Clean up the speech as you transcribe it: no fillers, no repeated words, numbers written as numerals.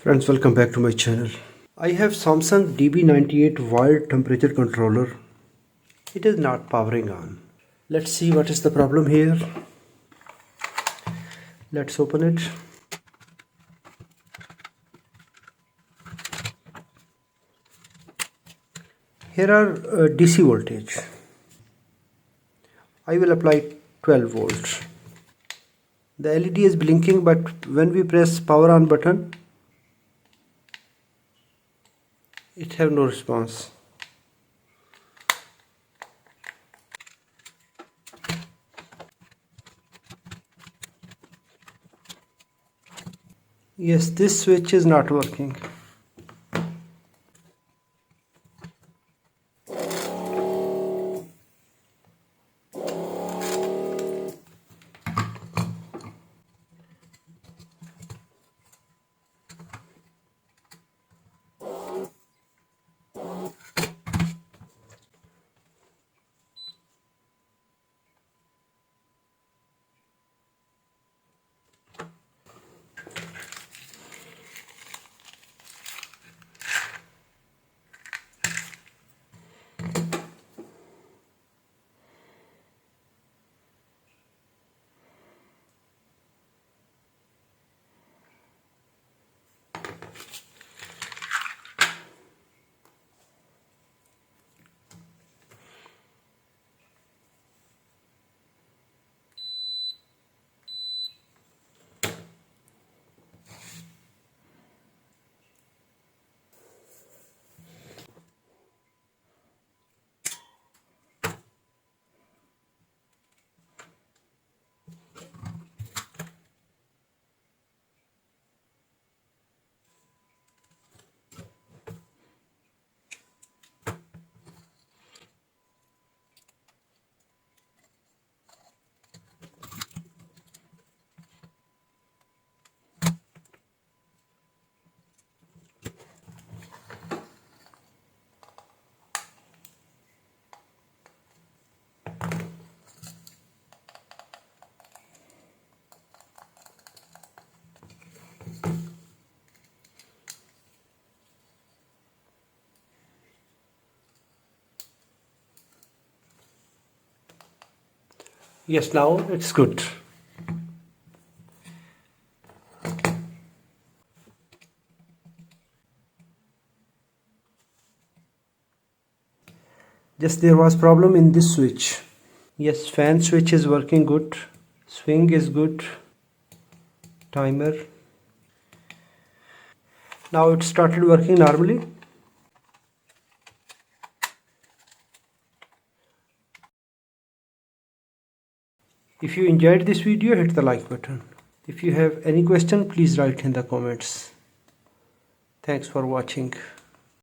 Friends, welcome back to my channel. I have Samsung DB98 wired temperature controller. It is not powering on. Let's see what is the problem here. Let's open it. Here are DC voltage. I will apply 12 volts. The LED is blinking, but when we press power on button, it have no response. Yes, this switch is not working. Yes, now it's good. Just there was problem in this switch. Yes, fan switch is working good. Swing is good. Timer. Now it started working normally. If you enjoyed this video, hit the like button. If you have any question, please write in the comments. Thanks for watching.